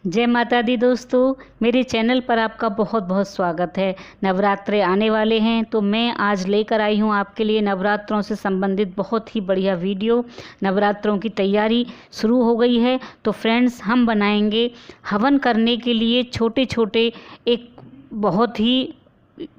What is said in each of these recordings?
जय माता दी दोस्तों, मेरे चैनल पर आपका बहुत बहुत स्वागत है। नवरात्रे आने वाले हैं तो मैं आज लेकर आई हूँ आपके लिए नवरात्रों से संबंधित बहुत ही बढ़िया वीडियो। नवरात्रों की तैयारी शुरू हो गई है तो फ्रेंड्स, हम बनाएंगे हवन करने के लिए छोटे छोटे एक बहुत ही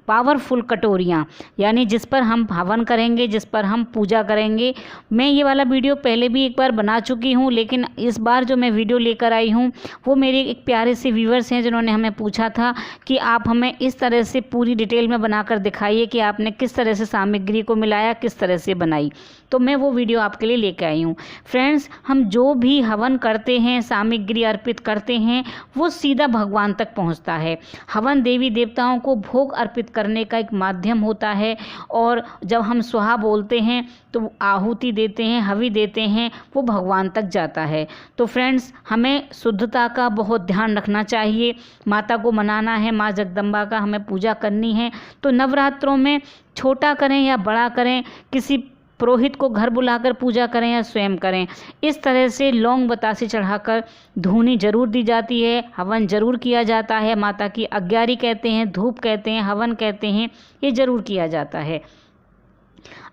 पावरफुल कटोरियाँ, यानी जिस पर हम हवन करेंगे, जिस पर हम पूजा करेंगे। मैं ये वाला वीडियो पहले भी एक बार बना चुकी हूँ, लेकिन इस बार जो मैं वीडियो लेकर आई हूँ वो मेरे एक प्यारे से व्यूवर्स हैं जिन्होंने हमें पूछा था कि आप हमें इस तरह से पूरी डिटेल में बनाकर दिखाइए कि आपने किस तरह से सामग्री को मिलाया, किस तरह से बनाई। तो मैं वो वीडियो आपके लिए लेकर आई हूँ। फ्रेंड्स, हम जो भी हवन करते हैं, सामग्री अर्पित करते हैं, वो सीधा भगवान तक पहुँचता है। हवन देवी देवताओं को भोग अर्पित करने का एक माध्यम होता है, और जब हम स्वाहा बोलते हैं तो आहुति देते हैं, हवि देते हैं, वो भगवान तक जाता है। तो फ्रेंड्स, हमें शुद्धता का बहुत ध्यान रखना चाहिए। माता को मनाना है, माँ जगदम्बा का हमें पूजा करनी है। तो नवरात्रों में छोटा करें या बड़ा करें, किसी पुरोहित को घर बुलाकर पूजा करें या स्वयं करें, इस तरह से लौंग बतासे चढ़ाकर धूनी जरूर दी जाती है, हवन जरूर किया जाता है। माता की अग्यारी कहते हैं, धूप कहते हैं, हवन कहते हैं, ये जरूर किया जाता है।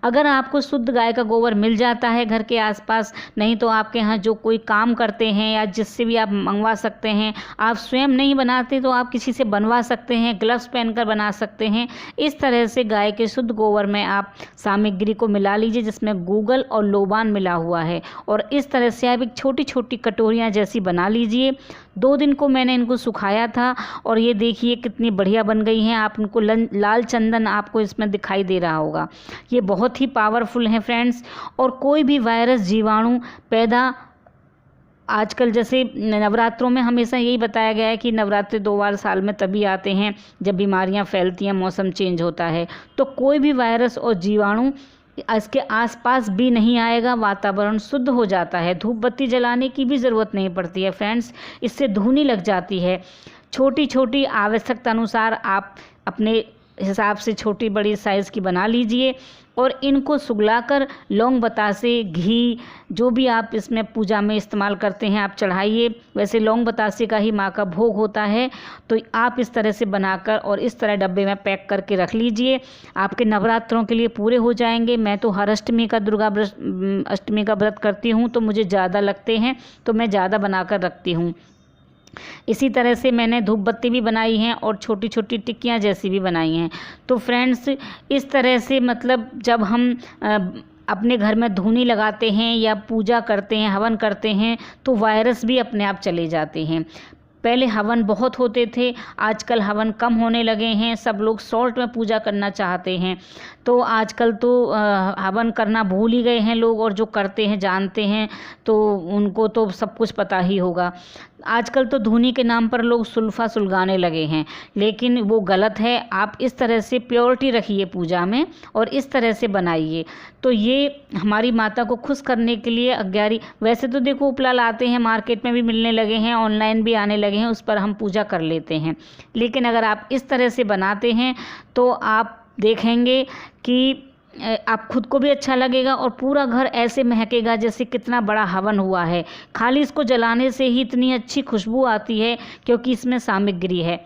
अगर आपको शुद्ध गाय का गोबर मिल जाता है घर के आसपास, नहीं तो आपके यहाँ जो कोई काम करते हैं या जिससे भी आप मंगवा सकते हैं। आप स्वयं नहीं बनाते तो आप किसी से बनवा सकते हैं, ग्लव्स पहनकर बना सकते हैं। इस तरह से गाय के शुद्ध गोबर में आप सामग्री को मिला लीजिए जिसमें गूगल और लोबान मिला हुआ है, और इस तरह से आप एक छोटी छोटी कटोरियाँ जैसी बना लीजिए। 2 दिन को मैंने इनको सुखाया था और ये देखिए कितनी बढ़िया बन गई हैं। आप इनको लाल चंदन आपको इसमें दिखाई दे रहा होगा। ये बहुत ही पावरफुल हैं फ्रेंड्स। और कोई भी वायरस, जीवाणु पैदा, आजकल जैसे नवरात्रों में हमेशा यही बताया गया है कि नवरात्रि 2 बार साल में तभी आते हैं जब बीमारियां फैलती हैं, मौसम चेंज होता है। तो कोई भी वायरस और जीवाणु इसके आसपास भी नहीं आएगा, वातावरण शुद्ध हो जाता है। धूप बत्ती जलाने की भी ज़रूरत नहीं पड़ती है फ्रेंड्स, इससे धूनी लग जाती है। छोटी छोटी आवश्यकता अनुसार आप अपने हिसाब से छोटी बड़ी साइज़ की बना लीजिए, और इनको सुगलाकर लौंग बतासे, घी, जो भी आप इसमें पूजा में इस्तेमाल करते हैं आप चढ़ाइए। वैसे लौंग बतासे का ही माँ का भोग होता है। तो आप इस तरह से बनाकर और इस तरह डब्बे में पैक करके रख लीजिए, आपके नवरात्रों के लिए पूरे हो जाएंगे। मैं तो हर अष्टमी का अष्टमी का व्रत करती हूँ, तो मुझे ज़्यादा लगते हैं तो मैं ज़्यादा बनाकर रखती हूँ। इसी तरह से मैंने धूप बत्ती भी बनाई हैं और छोटी छोटी टिक्कियाँ जैसी भी बनाई हैं। तो फ्रेंड्स, इस तरह से मतलब जब हम अपने घर में धूनी लगाते हैं या पूजा करते हैं, हवन करते हैं, तो वायरस भी अपने आप चले जाते हैं। पहले हवन बहुत होते थे, आजकल हवन कम होने लगे हैं। सब लोग सॉल्ट में पूजा करना चाहते हैं, तो आजकल तो हवन करना भूल ही गए हैं लोग, और जो करते हैं जानते हैं तो उनको तो सब कुछ पता ही होगा। आजकल तो धूनी के नाम पर लोग सुल्फा सुलगाने लगे हैं, लेकिन वो गलत है। आप इस तरह से प्योरिटी रखिए पूजा में और इस तरह से बनाइए। तो ये हमारी माता को खुश करने के लिए अग्यारी, वैसे तो देखो उपलाल आते हैं, मार्केट में भी मिलने लगे हैं, ऑनलाइन भी आने लगे हैं, उस पर हम पूजा कर लेते हैं। लेकिन अगर आप इस तरह से बनाते हैं तो आप देखेंगे कि आप खुद को भी अच्छा लगेगा और पूरा घर ऐसे महकेगा जैसे कितना बड़ा हवन हुआ है। खाली इसको जलाने से ही इतनी अच्छी खुशबू आती है क्योंकि इसमें सामग्री है।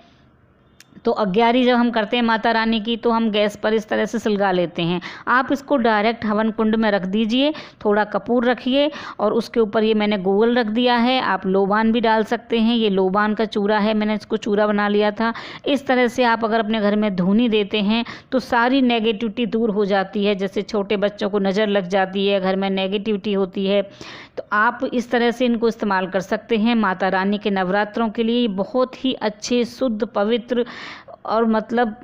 तो अग्यारी जब हम करते हैं माता रानी की, तो हम गैस पर इस तरह से सुलगा लेते हैं। आप इसको डायरेक्ट हवन कुंड में रख दीजिए, थोड़ा कपूर रखिए और उसके ऊपर ये मैंने गूगल रख दिया है। आप लोबान भी डाल सकते हैं, ये लोबान का चूरा है, मैंने इसको चूरा बना लिया था। इस तरह से आप अगर अपने घर में धूनी देते हैं तो सारी नेगेटिविटी दूर हो जाती है। जैसे छोटे बच्चों को नज़र लग जाती है, घर में नेगेटिविटी होती है, तो आप इस तरह से इनको इस्तेमाल कर सकते हैं। माता रानी के नवरात्रों के लिए बहुत ही अच्छे, शुद्ध, पवित्र और मतलब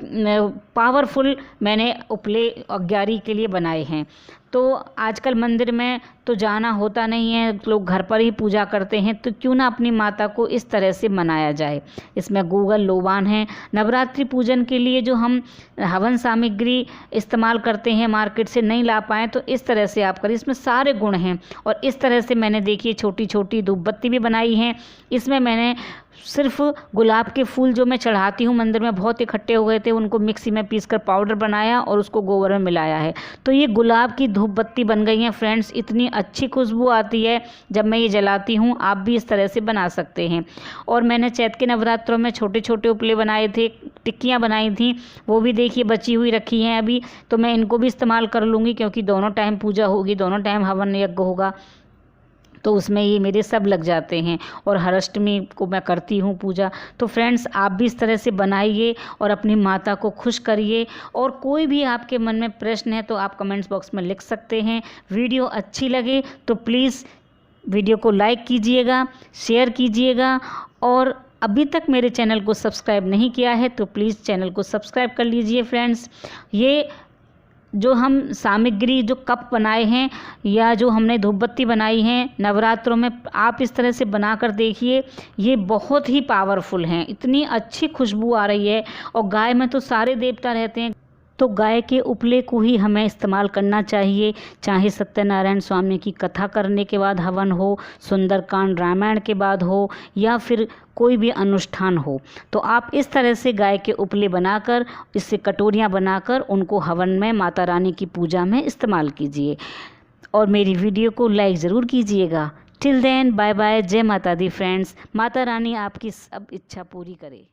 पावरफुल मैंने उपले अग्यारी के लिए बनाए हैं। तो आजकल मंदिर में तो जाना होता नहीं है, लोग घर पर ही पूजा करते हैं, तो क्यों ना अपनी माता को इस तरह से मनाया जाए। इसमें गूगल, लोबान है। नवरात्रि पूजन के लिए जो हम हवन सामग्री इस्तेमाल करते हैं मार्केट से नहीं ला पाएँ, तो इस तरह से आप करें, इसमें सारे गुण हैं। और इस तरह से मैंने देखिए छोटी छोटी धूप बत्ती भी बनाई हैं। इसमें मैंने सिर्फ गुलाब के फूल जो मैं चढ़ाती हूँ मंदिर में, बहुत इकट्ठे हो गए थे, उनको मिक्सी में पीसकर पाउडर बनाया और उसको गोबर में मिलाया है। तो ये गुलाब की धूप बत्ती बन गई हैं फ्रेंड्स। इतनी अच्छी खुशबू आती है जब मैं ये जलाती हूँ। आप भी इस तरह से बना सकते हैं। और मैंने चैत के नवरात्रों में छोटे छोटे उपले बनाए थे, टिक्कियाँ बनाई थी, वो भी देखिए बची हुई रखी हैं अभी, तो मैं इनको भी इस्तेमाल कर लूँगी क्योंकि दोनों टाइम पूजा होगी, दोनों टाइम हवन यज्ञ होगा, तो उसमें ये मेरे सब लग जाते हैं। और हर अष्टमी को मैं करती हूँ पूजा। तो फ्रेंड्स आप भी इस तरह से बनाइए और अपनी माता को खुश करिए। और कोई भी आपके मन में प्रश्न है तो आप कमेंट्स बॉक्स में लिख सकते हैं। वीडियो अच्छी लगे तो प्लीज़ वीडियो को लाइक कीजिएगा, शेयर कीजिएगा, और अभी तक मेरे चैनल को सब्सक्राइब नहीं किया है तो प्लीज़ चैनल को सब्सक्राइब कर लीजिए फ्रेंड्स। ये जो हम सामग्री, जो कप बनाए हैं या जो हमने धूप बत्ती बनाई हैं नवरात्रों में, आप इस तरह से बना कर देखिए, ये बहुत ही पावरफुल हैं। इतनी अच्छी खुशबू आ रही है। और गाय में तो सारे देवता रहते हैं, तो गाय के उपले को ही हमें इस्तेमाल करना चाहिए। चाहे सत्यनारायण स्वामी की कथा करने के बाद हवन हो, सुंदरकांड रामायण के बाद हो, या फिर कोई भी अनुष्ठान हो, तो आप इस तरह से गाय के उपले बनाकर, इससे कटोरियाँ बनाकर उनको हवन में, माता रानी की पूजा में इस्तेमाल कीजिए। और मेरी वीडियो को लाइक ज़रूर कीजिएगा। Till then bye bye. जय माता दी फ्रेंड्स। माता रानी आपकी सब इच्छा पूरी करे।